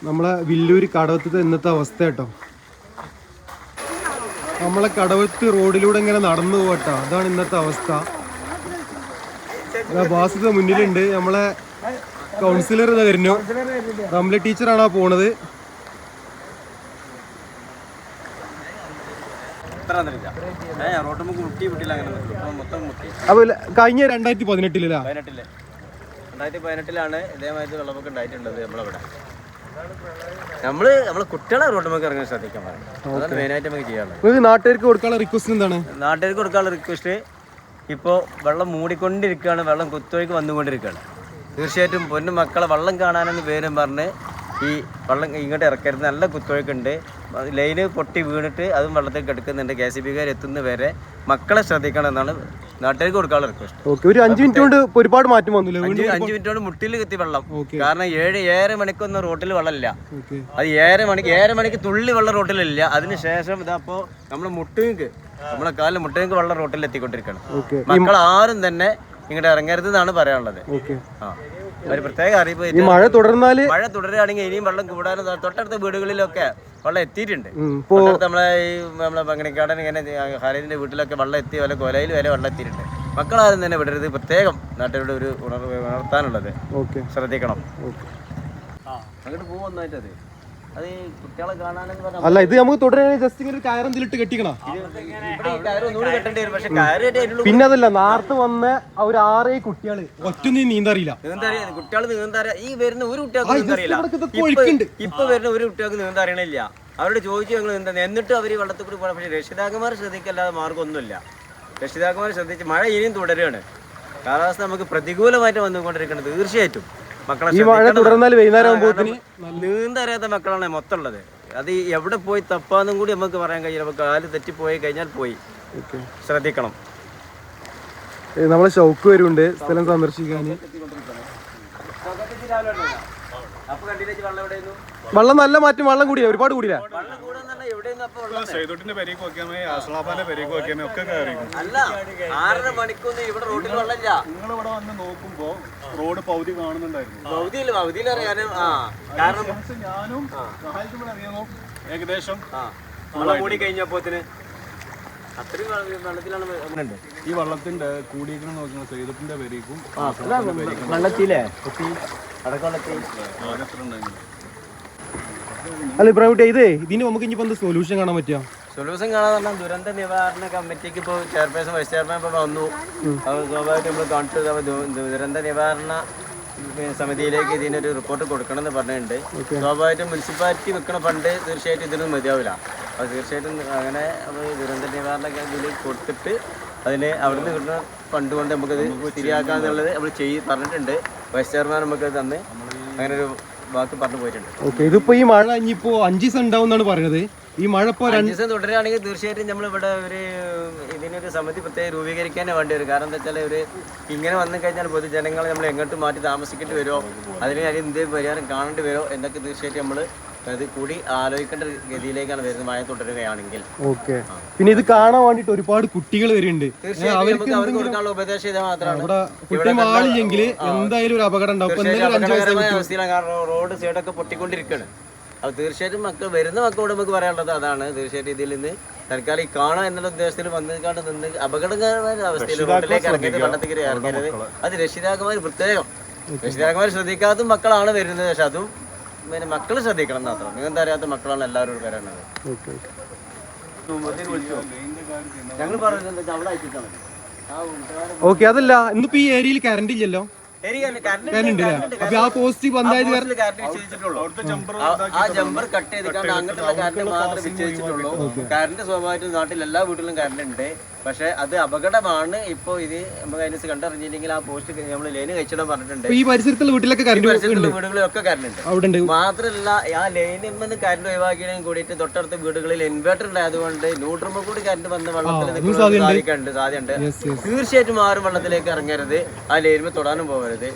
നമ്മളെ വില്ലൂര് കടവത്തെ ഇന്നത്തെ അവസ്ഥ കേട്ടോ. നമ്മളെ കടവത്ത് റോഡിലൂടെ ഇങ്ങനെ നടന്നു പോകട്ടോ, അതാണ് ഇന്നത്തെ അവസ്ഥ. ബാസിന്റെ മുന്നിലുണ്ട് നമ്മളെ കൗൺസിലർ വരുന്നു, റംല ടീച്ചറാണോ പോണത്. അപ്പൊ കഴിഞ്ഞ 2018 ഇതേമാതിരി വെള്ളപ്പൊക്കം ഉണ്ടായിട്ടുള്ളത് നമ്മളവിടെ. നമ്മള് കുട്ടികളെ റോഡുമൊക്കെ ഇറങ്ങാൻ ശ്രദ്ധിക്കാൻ പറയും. അതാണ് മെയിനായിട്ട് നമുക്ക് ചെയ്യാനുള്ളത്. നാട്ടുകാർക്ക് കൊടുക്കാനുള്ള റിക്വസ്റ്റ് എന്താണ്? നാട്ടുകാർക്ക് കൊടുക്കാനുള്ള റിക്വസ്റ്റ്, ഇപ്പോൾ വെള്ളം മൂടിക്കൊണ്ടിരിക്കുകയാണ്, വെള്ളം കുത്തൊഴുക്ക് വന്നുകൊണ്ടിരിക്കുകയാണ്. തീർച്ചയായിട്ടും പൊന്നു മക്കളെ വെള്ളം കാണാനെന്ന് പേരും പറഞ്ഞ് ഈ വെള്ളം ഇങ്ങോട്ട് ഇറക്കരുത്. നല്ല കുത്തൊഴുക്കുണ്ട്, ലൈന് പൊട്ടി വീണിട്ട് അതും വെള്ളത്തിൽ കിടക്കുന്നുണ്ട്. KCBക്കാർ എത്തുന്ന വരെ മക്കളെ ശ്രദ്ധിക്കണം എന്നാണ് നാട്ടുകാർക്ക് കൊടുക്കാനുള്ള റിക്വസ്റ്റ്. ഒരു 5 മിനിറ്റ് കൊണ്ട് ഒരുപാട് മാറ്റം വന്നില്ല. 5 മിനിറ്റ് കൊണ്ട് മുട്ടിൽ എത്തി വെള്ളം. കാരണം 7 മണിക്കൊന്നും റോട്ടിൽ വെള്ളമില്ല. അത് 7 മണിക്ക് തുള്ളി വെള്ളം റോട്ടിലില്ല. അതിനുശേഷം ഇതപ്പോ നമ്മളെ മുട്ടുകൾക്ക്, നമ്മളെ കാലിൽ മുട്ടുകൾക്ക് വെള്ളം റോട്ടിൽ എത്തിക്കൊണ്ടിരിക്കണം. മക്കൾ ആരും തന്നെ ഇങ്ങോട്ട് ഇറങ്ങരുത് എന്നാണ് പറയാനുള്ളത്. ഒരു പ്രത്യേക അറിയിപ്പ്, മഴ തുടരുകയാണെങ്കിൽ ഇനിയും വെള്ളം കൂടാനും തൊട്ടടുത്ത വീടുകളിലൊക്കെ വെള്ളം എത്തിയിട്ടുണ്ട്. നമ്മളെ പങ്ങണിക്കാടൻ ഇങ്ങനെ ഹാലിന്റെ വീട്ടിലൊക്കെ വെള്ളം എത്തി, വല്ല കൊലയിൽ വരെ വെള്ളം എത്തിയിട്ടുണ്ട്. മക്കളാരും തന്നെ വിടരുത്, പ്രത്യേകം നാട്ടുകാരുടെ ഒരു ഉണർത്താനുള്ളത് ശ്രദ്ധിക്കണം. അങ്ങോട്ട് പോകുന്നതായിട്ട് അത് കുട്ടികളെ കാണാനെന്ന് അല്ല, ഇത് നമുക്ക് തുടരാൻ ജസ്റ്റ് ഇങ്ങനെ കയറെന്തിലിട്ട് കെട്ടിക്കണം. പിന്നെ അതല്ല, നേരത്തെ വന്ന ഒരു 6 കുട്ടികള് ഒറ്റൊന്നും നീന്തറിയില്ല. കുട്ടികൾ നീന്താറിയ ഈ വരുന്ന ഒരു കുട്ടികൾക്ക് നീന്തറിയില്ല. ഇപ്പൊ വരുന്ന ഒരു കുട്ടികൾക്ക് നീന്തറിയണില്ല. അവരോട് ചോദിച്ചു ഞങ്ങൾ നീന്താ, എന്നിട്ട് അവര് വെള്ളത്തിൽ കൂടി പോകണം. പക്ഷെ രക്ഷിതാക്കന്മാർ ശ്രദ്ധിക്കല്ലാതെ മാർഗമൊന്നുമില്ല. രക്ഷിതാക്കന്മാർ ശ്രദ്ധിച്ച് മഴ ഇനിയും തുടരുകയാണ്. കാലാവസ്ഥ നമുക്ക് പ്രതികൂലമായിട്ട് വന്നുകൊണ്ടിരിക്കുന്നത്. തീർച്ചയായിട്ടും മക്കളെ നീന്തറിയാത്ത മക്കളാണ് മൊത്തം ഉള്ളത്. അത് എവിടെ പോയി തപ്പാന്നും കൂടി നമുക്ക് പറയാൻ കഴിയില്ല. കാല് തെറ്റിപ്പോയി കഴിഞ്ഞാൽ പോയി. ശ്രദ്ധിക്കണം. നമ്മളെ ഷൗക്ക് വരുന്നുണ്ട് സ്ഥലം സന്ദർശിക്കാൻ. വെള്ളം നല്ല മാറ്റം, വെള്ളം കൂടിയ ഒരുപാട് കൂടിയ നിങ്ങളിവിടെ വന്ന് നോക്കുമ്പോ റോഡ് പകുതി കാണുന്നുണ്ടായിരുന്നു. ഞാനും ഏകദേശം കൂടി കഴിഞ്ഞപ്പോത്തിന് ഈ വെള്ളത്തിന്റെ കൂടിയിരിക്കണം നോക്കുന്ന സൈദത്തിന്റെ പേരേക്കും വെള്ളത്തിലേ അല്ല ഇബ്രാഹിം, ഇതിന് നമുക്ക് ഇനിയിപ്പോ എന്താ സൊല്യൂഷൻ കാണാൻ പറ്റുക? സൊല്യൂഷൻ കാണാൻ പറഞ്ഞാൽ ദുരന്ത നിവാരണ കമ്മിറ്റിക്ക് ഇപ്പോൾ ചെയർപേഴ്സൺ വൈസ് ചെയർമാൻ ഇപ്പോൾ വന്നു. അത് സ്വാഭാവികമായിട്ട് നമ്മൾ കാണിച്ചു ദുരന്ത നിവാരണ സമിതിയിലേക്ക് ഇതിനൊരു റിപ്പോർട്ട് കൊടുക്കണമെന്ന് പറഞ്ഞിട്ടുണ്ട്. സ്വാഭാവികമായിട്ടും മുനിസിപ്പാലിറ്റി വെക്കണ ഫണ്ട് തീർച്ചയായിട്ടും ഇതിനൊന്നും മതിയാവില്ല. അപ്പോൾ തീർച്ചയായിട്ടും അങ്ങനെ ദുരന്ത നിവാരണ ഇതിൽ കൊടുത്തിട്ട് അതിന് അവിടുന്ന് കിട്ടുന്ന ഫണ്ട് കൊണ്ട് നമുക്കത് ശരിയാക്കാന്നുള്ളത് നമ്മൾ പറഞ്ഞിട്ടുണ്ട്. വൈസ് ചെയർമാൻ നമുക്കത് തന്ന് അങ്ങനെ ഒരു വാക്ക് പറഞ്ഞു പോയിട്ടുണ്ട്. ഓക്കെ, ഇതിപ്പോ ഈ മഴ ഇനിയിപ്പോ 5 ദിവസം ഉണ്ടാവും എന്നാണ് പറയുന്നത്. ഈ മഴ ഇപ്പോൾ 5 ദിവസം തുടരുകയാണെങ്കിൽ തീർച്ചയായിട്ടും നമ്മളിവിടെ ഇതിനൊരു സമിതി പ്രത്യേകം രൂപീകരിക്കാനേ വേണ്ടി വരും. കാരണം എന്താ വെച്ചാൽ ഇങ്ങനെ വന്നു കഴിഞ്ഞാൽ പൊതുജനങ്ങളെ നമ്മൾ എങ്ങോട്ട് മാറ്റി താമസിക്കേണ്ടി വരുമോ, അതിന് എന്തെങ്കിലും പരിഹാരം കാണേണ്ടി വരുമോ എന്നൊക്കെ തീർച്ചയായിട്ടും നമ്മൾ അത് കൂടി ആലോചിക്കേണ്ട ഗതിയിലേക്കാണ് വരുന്നത് മഴ തുടരുകയാണെങ്കിൽ. ഓക്കെ, പിന്നെ ഇത് കാണാൻ വേണ്ടിട്ട് ഒരുപാട് കുട്ടികൾ വരുന്നുണ്ട്. തീർച്ചയായും അവർക്ക് കൊടുക്കാനുള്ള ഉപദേശം ഇത് മാത്രമാണ്. എന്തായാലും ഒരു അപകടം ഉണ്ടാവും. അവസ്ഥയിലാണ്, കാരണം റോഡ് സൈഡൊക്കെ പൊട്ടിക്കൊണ്ടിരിക്കുകയാണ്. അപ്പോൾ തീർച്ചയായിട്ടും വരുന്ന മക്കളോട് നമുക്ക് പറയാനുള്ളത് അതാണ്. തീർച്ചയായിട്ടും ഇതിൽ നിന്ന് തൽക്കാലം ഈ കാണാൻ എന്നുള്ള ഉദ്ദേശത്തിൽ വന്നിക്കാണ്ട് നിന്ന് അപകടകരമായ അവസ്ഥയിൽ റോഡിലേക്ക് ഇറങ്ങരുത്, വെള്ളത്തിൽ ഇറങ്ങരുത്. അത് രക്ഷിതാക്കന്മാർ പ്രത്യേകം ശ്രദ്ധിക്കാത്ത മക്കളാണ് വരുന്നത്. പക്ഷെ അതും പിന്നെ മക്കൾ ശ്രദ്ധിക്കണം മാത്രം. നിങ്ങൾക്ക് അറിയാത്ത മക്കളാണ് എല്ലാവരോടും വരാനുള്ളത്. ഞങ്ങൾ പറയുന്നത് അവിടെ അയച്ചിട്ടാണ്. ഓക്കെ, അതല്ല ഇന്നിപ്പോ ഈ ഏരിയയിൽ കറണ്ട് ഇല്ലല്ലോ. ആ ജമ്പർ കട്ട് ചെയ്തിട്ടാണ് അങ്ങോട്ടുള്ള കറണ്ട് മാത്രമേ വിച്ഛേദിച്ചിട്ടുള്ളൂ. കറണ്ട് സ്വാഭാവികമായിട്ടും നാട്ടിൽ എല്ലാ വീട്ടിലും കറണ്ട് ഉണ്ട്. പക്ഷെ അത് അപകടമാണ്. ഇപ്പൊ ഇത് നമുക്ക് അതിനകത്ത് കണ്ടറിഞ്ഞില്ലെങ്കിൽ ആ പോസ്റ്റ് നമ്മൾ ലൈന് കഴിച്ചിടാൻ പറഞ്ഞിട്ടുണ്ട്. ഈ പരിസരത്തുള്ള വീട്ടിലൊക്കെ വീടുകളിലൊക്കെ കറണ്ട് ഉണ്ട്. മാത്രമല്ല ആ ലൈനിൽ നിന്ന് കറണ്ട് ഒഴിവാക്കിയതിനും കൂടിയിട്ട് തൊട്ടടുത്ത വീടുകളിൽ ഇൻവേർട്ടർ ഉണ്ടായതുകൊണ്ട് ന്യൂട്രമ കൂടി കറണ്ട് വന്ന് വെള്ളത്തിൽ സാധ്യതയുണ്ട്. തീർച്ചയായിട്ടും ആരും വെള്ളത്തിലേക്ക് ഇറങ്ങരുത്, ആ ലൈനിൽ തൊടാനും പോകരുത്.